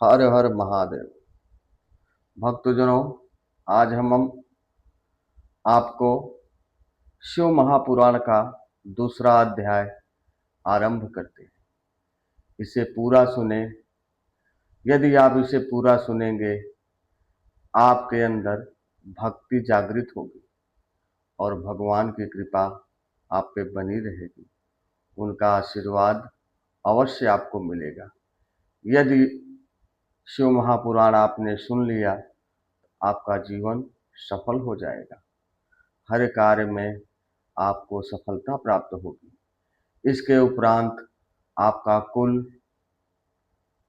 हर हर महादेव। भक्तजनों, आज हम आपको शिव महापुराण का दूसरा अध्याय आरंभ करते हैं। इसे पूरा सुने। यदि आप इसे पूरा सुनेंगे, आपके अंदर भक्ति जागृत होगी और भगवान की कृपा आप पे बनी रहेगी। उनका आशीर्वाद अवश्य आपको मिलेगा। यदि शिव महापुराण आपने सुन लिया, आपका जीवन सफल हो जाएगा। हर कार्य में आपको सफलता प्राप्त होगी। इसके उपरांत आपका कुल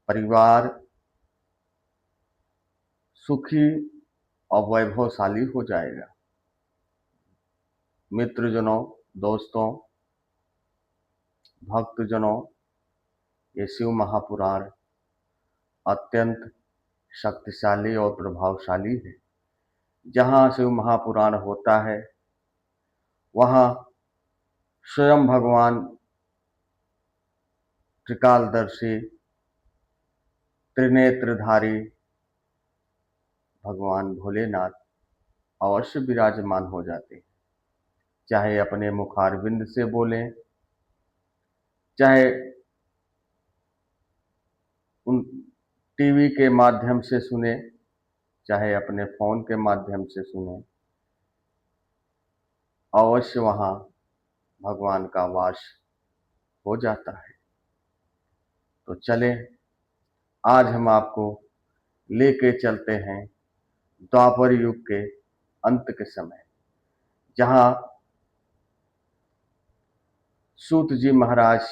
परिवार सुखी और वैभवशाली हो जाएगा। मित्रजनों, दोस्तों, भक्तजनों, ये शिव महापुराण अत्यंत शक्तिशाली और प्रभावशाली है। जहाँ शिव महापुराण होता है, वहाँ स्वयं भगवान त्रिकालदर्शी त्रिनेत्रधारी भगवान भोलेनाथ अवश्य विराजमान हो जाते हैं। चाहे अपने मुखारविंद से बोलें, चाहे उन टीवी के माध्यम से सुने, चाहे अपने फोन के माध्यम से सुने, अवश्य वहाँ भगवान का वास हो जाता है। तो चले, आज हम आपको लेके चलते हैं द्वापर युग के अंत के समय, जहाँ सूत जी महाराज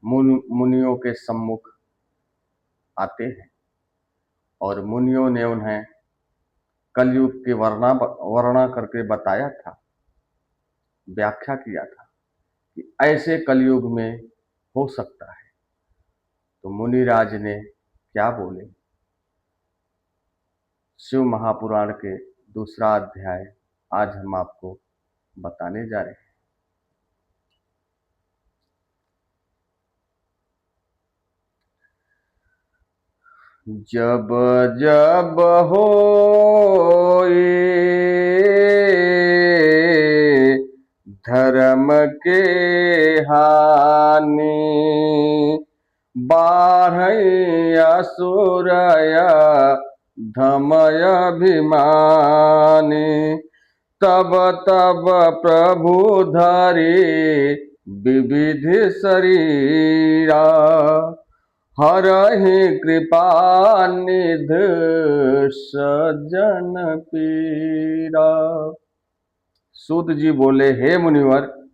मुनियों के सम्मुख आते हैं और मुनियों ने उन्हें कलयुग की वर्णना करके बताया था, व्याख्या किया था कि ऐसे कलयुग में हो सकता है। तो मुनिराज ने क्या बोले, शिव महापुराण के दूसरा अध्याय आज हम आपको बताने जा रहे हैं। जब जब होए धर्म के हानि, बाढ़ असुरया धमय अभिमानी, तब तब प्रभु धरि विविध शरीरा, हरहि कृपा निध सज्जन पीरा। सूत जी बोले, हे मुनिवर,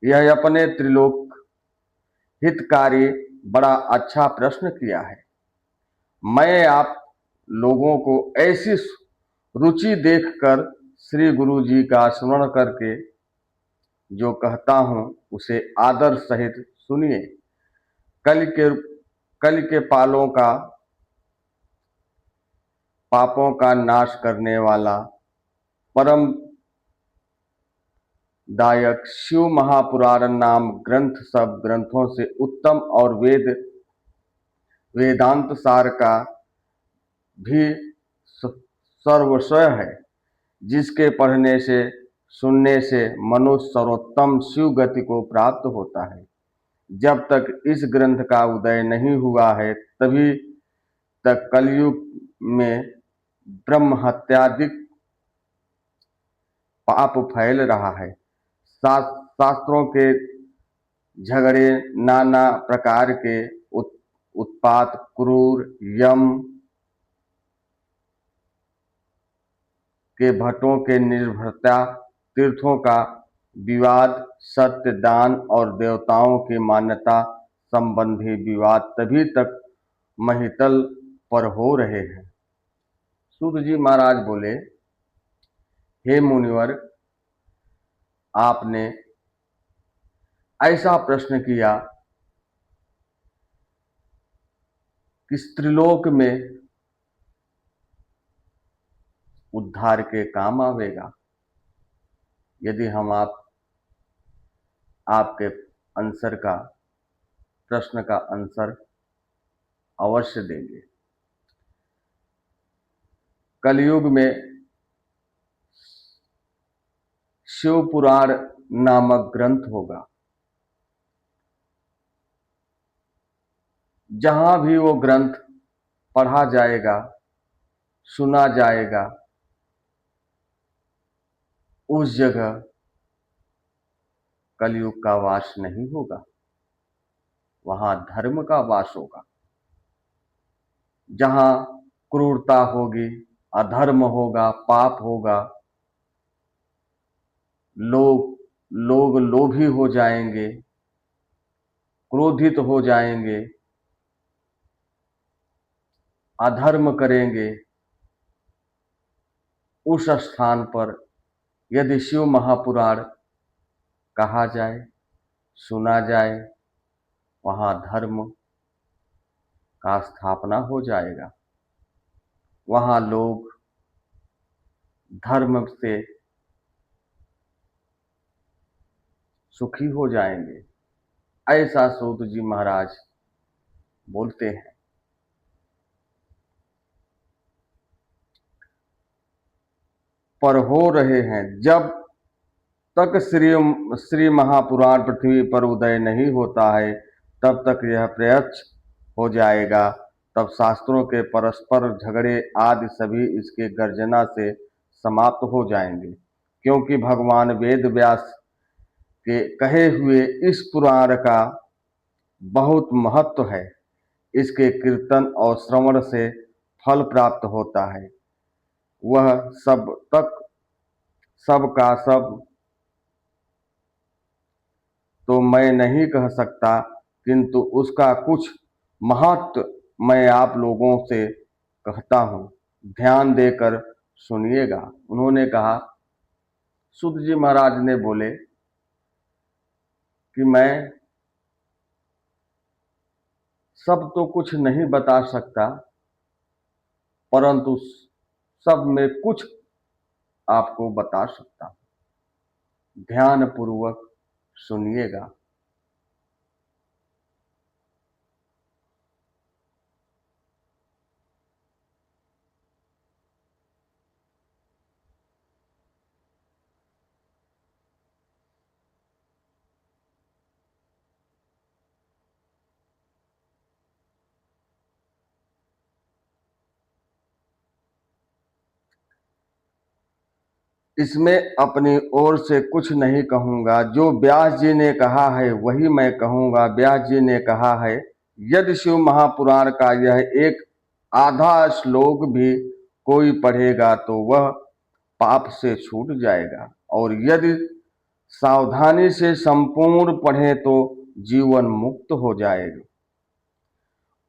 यह अपने त्रिलोक हितकारी बड़ा अच्छा प्रश्न किया है। मैं आप लोगों को ऐसी रुचि देखकर श्री गुरु जी का स्मरण करके जो कहता हूं उसे आदर सहित सुनिए। कल के पापों का नाश करने वाला परम दायक शिव महापुराण नाम ग्रंथ सब ग्रंथों से उत्तम और वेदांत सार का भी सर्वस्व है, जिसके पढ़ने से सुनने से मनुष्य सर्वोत्तम शिव गति को प्राप्त होता है। जब तक इस ग्रंथ का उदय नहीं हुआ है, तभी तक कलयुग में ब्रह्म हत्यादिक पाप फैल रहा है। शास्त्रों के झगड़े, नाना प्रकार के उत्पात, क्रूर यम के भट्टों के निर्भरता, तीर्थों का विवाद, सत्य, दान और देवताओं की मान्यता संबंधी विवाद तभी तक महितल पर हो रहे हैं। सूत जी महाराज बोले, हे मुनिवर, आपने ऐसा प्रश्न किया कि त्रिलोक में उद्धार के काम आवेगा यदि हम आपके आंसर का प्रश्न का आंसर अवश्य देंगे। कलयुग में शिव पुराण नामक ग्रंथ होगा। जहां भी वो ग्रंथ पढ़ा जाएगा, सुना जाएगा, उस जगह कलयुग का वास नहीं होगा, वहां धर्म का वास होगा। जहां क्रूरता होगी, अधर्म होगा, पाप होगा, लोग लोग लोभी हो जाएंगे, क्रोधित हो जाएंगे, अधर्म करेंगे, उस स्थान पर यदि शिव महापुराण कहा जाए, सुना जाए, वहां धर्म का स्थापना हो जाएगा। वहां लोग धर्म से सुखी हो जाएंगे, ऐसा सूत जी महाराज बोलते हैं। पर हो रहे हैं। जब तक श्री महापुराण पृथ्वी पर उदय नहीं होता है, तब तक यह प्रत्यक्ष हो जाएगा। तब शास्त्रों के परस्पर झगड़े आदि सभी इसके गर्जना से समाप्त हो जाएंगे, क्योंकि भगवान वेद व्यास के कहे हुए इस पुराण का बहुत महत्व है। इसके कीर्तन और श्रवण से फल प्राप्त होता है। वह सब तक सब का सब तो मैं नहीं कह सकता, किंतु उसका कुछ महत्व मैं आप लोगों से कहता हूं, ध्यान देकर सुनिएगा। उन्होंने कहा, सूत जी महाराज ने बोले कि मैं सब तो कुछ नहीं बता सकता, परंतु सब में कुछ आपको बता सकता हूं। ध्यान पूर्वक सुनिएगा। इसमें अपनी ओर से कुछ नहीं कहूंगा। जो व्यास जी ने कहा है वही मैं कहूंगा। व्यास जी ने कहा है, यदि शिव महापुराण का यह एक आधा श्लोक भी कोई पढ़ेगा तो वह पाप से छूट जाएगा, और यदि सावधानी से संपूर्ण पढ़े तो जीवन मुक्त हो जाएगा,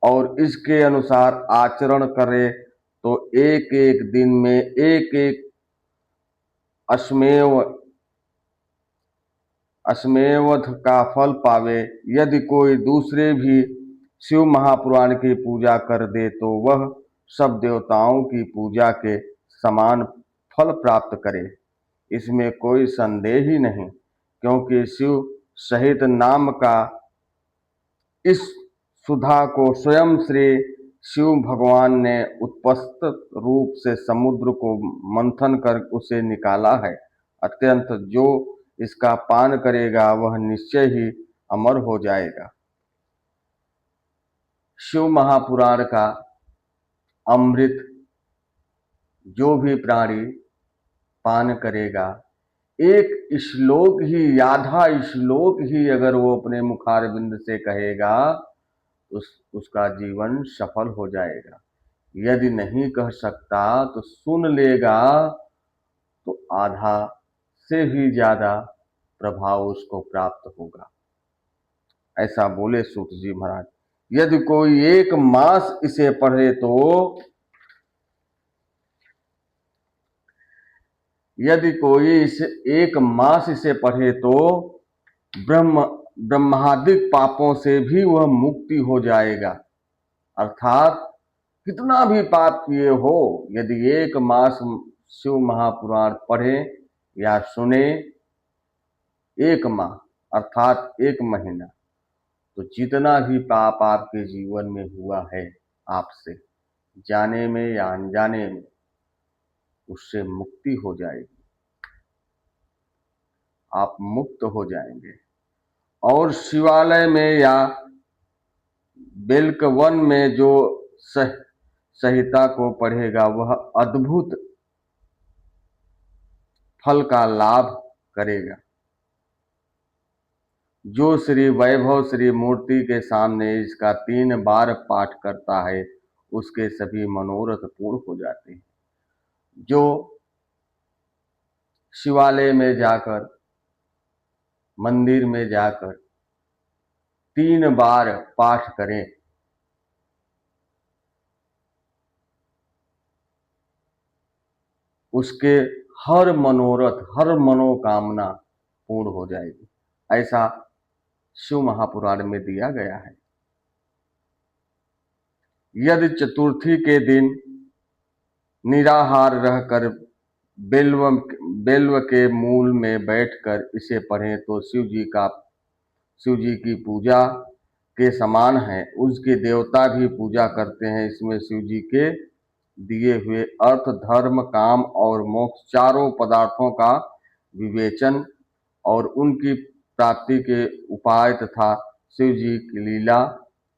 और इसके अनुसार आचरण करे तो एक एक दिन में एक एक अश्मेव अश्मेवध का फल पावे। यदि कोई दूसरे भी शिव महापुराण की पूजा कर दे तो वह सब देवताओं की पूजा के समान फल प्राप्त करे, इसमें कोई संदेह ही नहीं, क्योंकि शिव सहित नाम का इस सुधा को स्वयं श्री शिव भगवान ने उत्पस्त रूप से समुद्र को मंथन कर उसे निकाला है। अत्यंत जो इसका पान करेगा वह निश्चय ही अमर हो जाएगा। शिव महापुराण का अमृत जो भी प्राणी पान करेगा, एक श्लोक ही, आधा श्लोक ही अगर वो अपने मुखारबिंद से कहेगा, उसका जीवन सफल हो जाएगा। यदि नहीं कह सकता तो सुन लेगा, तो आधा से भी ज्यादा प्रभाव उसको प्राप्त होगा। ऐसा बोले सूत जी महाराज। यदि कोई एक मास इसे पढ़े तो यदि कोई इसे एक मास इसे पढ़े तो ब्रह्मादिक पापों से भी वह मुक्ति हो जाएगा। अर्थात कितना भी पाप किए हो, यदि एक मास शिव महापुराण पढ़े या सुने, एक माह अर्थात एक महीना, तो जितना भी पाप आपके जीवन में हुआ है आपसे, जाने में या अनजाने में उससे मुक्ति हो जाएगी, आप मुक्त हो जाएंगे। और शिवालय में या बिल्क वन में जो सह संहिता को पढ़ेगा वह अद्भुत फल का लाभ करेगा। जो श्री वैभव श्री मूर्ति के सामने इसका 3 बार पाठ करता है उसके सभी मनोरथ पूर्ण हो जाते हैं। जो शिवालय में जाकर, मंदिर में जाकर 3 बार पाठ करें, उसके हर मनोरथ, हर मनोकामना पूर्ण हो जाएगी, ऐसा शिव महापुराण में दिया गया है। यदि चतुर्थी के दिन निराहार रहकर बेल्व के मूल में बैठकर इसे पढ़ें तो शिव जी की पूजा के समान है। उसके देवता भी पूजा करते हैं। इसमें शिव जी के दिए हुए अर्थ, धर्म, काम और मोक्ष चारों पदार्थों का विवेचन और उनकी प्राप्ति के उपाय तथा शिव जी की लीला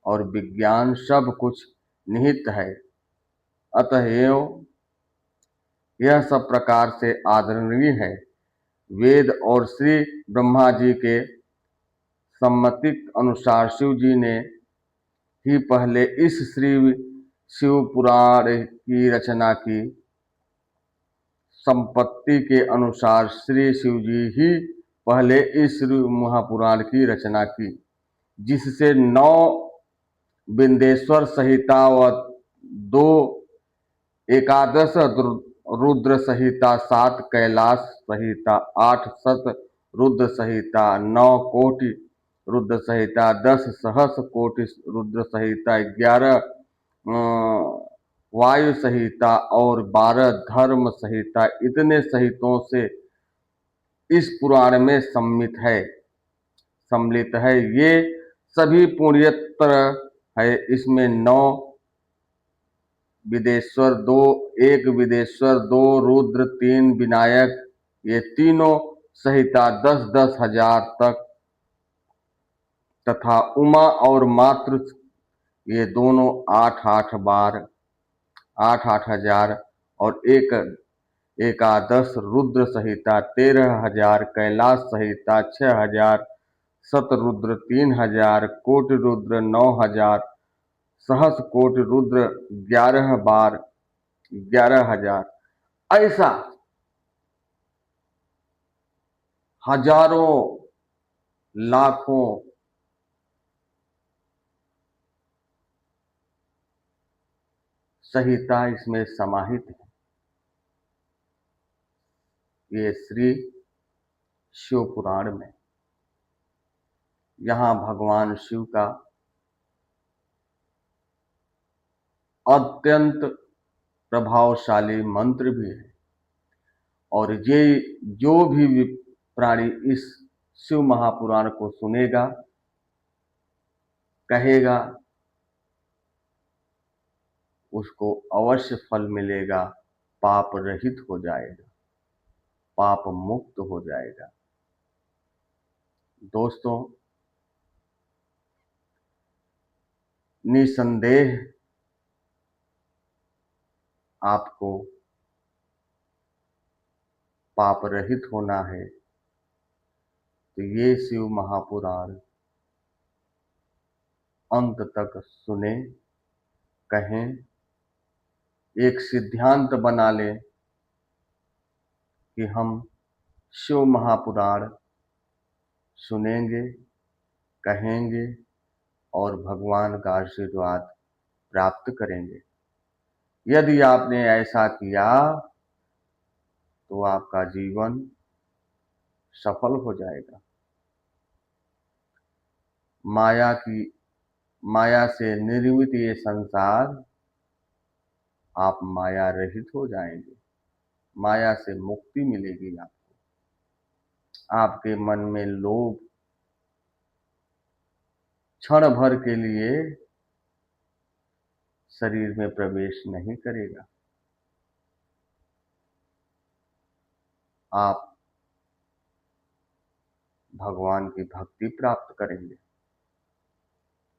और विज्ञान सब कुछ निहित है। अतएव यह सब प्रकार से आदरणीय है। वेद और श्री ब्रह्मा जी के सम्मति अनुसार शिव जी ने ही पहले इस श्री शिव पुराण की रचना की। संपत्ति के अनुसार श्री शिव जी ही पहले इस श्री महापुराण की रचना की, जिससे 9 बिंदेश्वर संहिता व 2 एकादश रुद्र संहिता, 7 कैलाश संहिता, 8 सत रुद्र संहिता, 9 कोटि रुद्र संहिता, 10 सहस्र कोटि रुद्र संहिता, 11 वायु संहिता और 12 धर्म संहिता, इतने संहितों से इस पुराण में सम्मिलित है। ये सभी पुण्यत्र है। इसमें 9 विदेश्वर, 1 विदेश्वर, 2 रुद्र, 3 विनायक, ये तीनों संहिता 10-10 हजार तक तथा उमा और मातृ ये दोनों 8-8 बार, 8-8 हजार और एकादश रुद्र संहिता 13,000, कैलाश संहिता 6,000, शतरुद्र 3,000, कोटि रुद्र 9,000, सहस्र कोटि रुद्र 11 बार 11,000, ऐसा हजारों लाखों संहिता इसमें समाहित है। ये श्री शिव पुराण में यहाँ भगवान शिव का अत्यंत प्रभावशाली मंत्र भी है। और ये जो भी प्राणी इस शिव महापुराण को सुनेगा, कहेगा, उसको अवश्य फल मिलेगा, पाप रहित हो जाएगा, पाप मुक्त हो जाएगा। दोस्तों, निसंदेह आपको पाप रहित होना है तो ये शिव महापुराण अंत तक सुने, कहें, एक सिद्धांत बना लें कि हम शिव महापुराण सुनेंगे, कहेंगे और भगवान का आशीर्वाद प्राप्त करेंगे। यदि आपने ऐसा किया तो आपका जीवन सफल हो जाएगा। माया से निर्मित ये संसार, आप माया रहित हो जाएंगे, माया से मुक्ति मिलेगी आपको। आपके मन में लोभ क्षण भर के लिए शरीर में प्रवेश नहीं करेगा। आप भगवान की भक्ति प्राप्त करेंगे।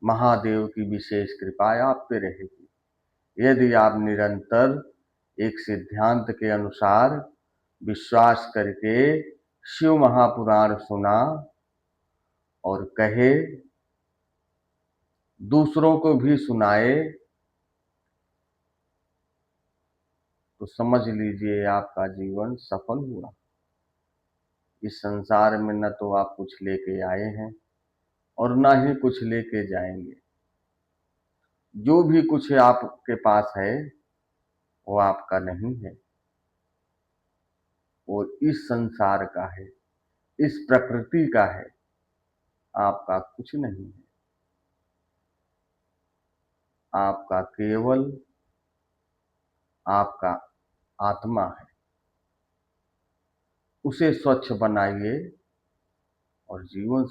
महादेव की विशेष कृपा आप पे रहेगी यदि आप निरंतर एक सिद्धांत के अनुसार विश्वास करके शिव महापुराण सुना और कहे, दूसरों को भी सुनाए, तो समझ लीजिए आपका जीवन सफल हुआ। इस संसार में न तो आप कुछ लेके आए हैं और न ही कुछ लेके जाएंगे। जो भी कुछ आपके पास है वो आपका नहीं है, वो इस संसार का है, इस प्रकृति का है, आपका कुछ नहीं है। आपका केवल आपका आत्मा है। उसे स्वच्छ बनाइए और जीवन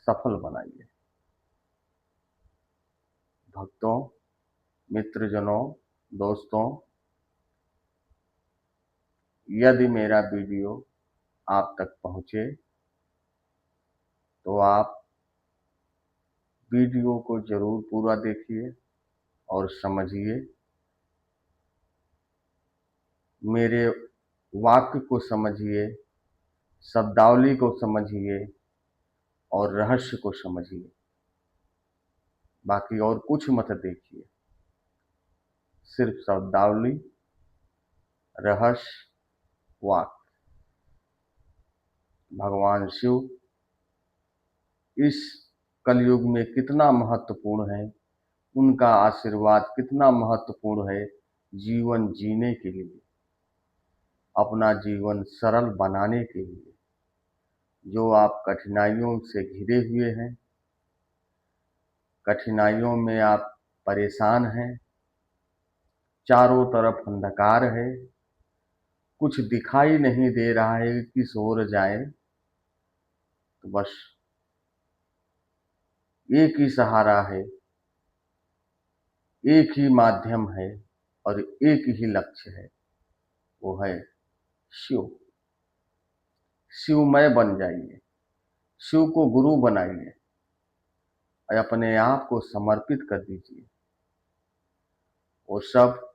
सफल बनाइए। भक्तों, मित्रजनों, दोस्तों, यदि मेरा वीडियो आप तक पहुंचे तो आप वीडियो को जरूर पूरा देखिए और समझिए। मेरे वाक्य को समझिए, शब्दावली को समझिए और रहस्य को समझिए। बाकी और कुछ मत देखिए, सिर्फ शब्दावली, रहस्य, वाक्य। भगवान शिव इस कलयुग में कितना महत्वपूर्ण है, उनका आशीर्वाद कितना महत्वपूर्ण है जीवन जीने के लिए, अपना जीवन सरल बनाने के लिए। जो आप कठिनाइयों से घिरे हुए हैं, कठिनाइयों में आप परेशान हैं, चारों तरफ अंधकार है, कुछ दिखाई नहीं दे रहा है कि किस ओर जाए, तो बस एक ही सहारा है, एक ही माध्यम है और एक ही लक्ष्य है, वो है शिव। शिवमय बन जाइए, शिव को गुरु बनाइए और अपने आप को समर्पित कर दीजिए। वो सब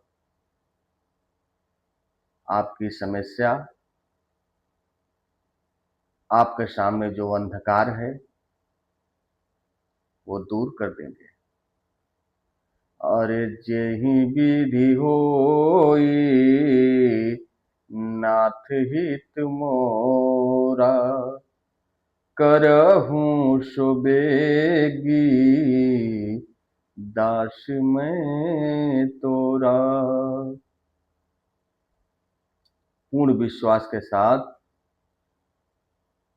आपकी समस्या, आपके सामने जो अंधकार है, वो दूर कर देंगे। अरे जेहि विधि होई नाथ हित मोरा, करहूँ सो बेगी दास मैं तोरा। पूर्ण विश्वास के साथ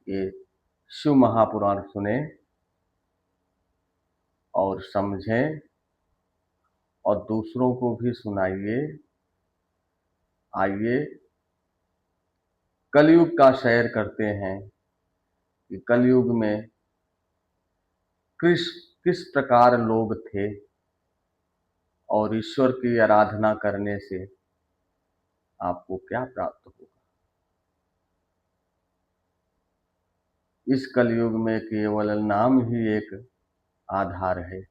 ये शिव महापुराण सुने और समझें और दूसरों को भी सुनाइए। आइए कलयुग का सैर करते हैं कि कलयुग में किस किस प्रकार लोग थे और ईश्वर की आराधना करने से आपको क्या प्राप्त होगा। इस कलयुग में केवल नाम ही एक आधार है।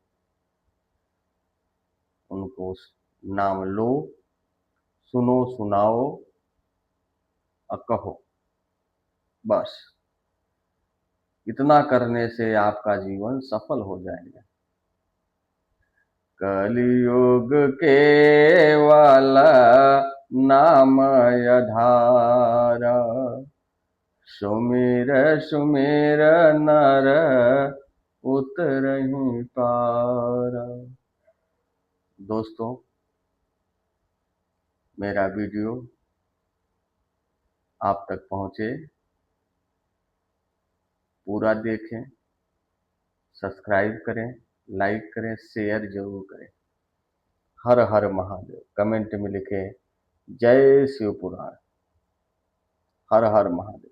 उनको नाम लो, सुनो, सुनाओ और कहो, बस इतना करने से आपका जीवन सफल हो जाएगा। कलियुग केवल नाम आधार, सुमिर सुमिर नर उतरहि पार। दोस्तों, मेरा वीडियो आप तक पहुंचे, पूरा देखें, सब्सक्राइब करें, लाइक करें, शेयर जरूर करें। हर हर महादेव। कमेंट में लिखें जय शिव पुराण। हर हर महादेव।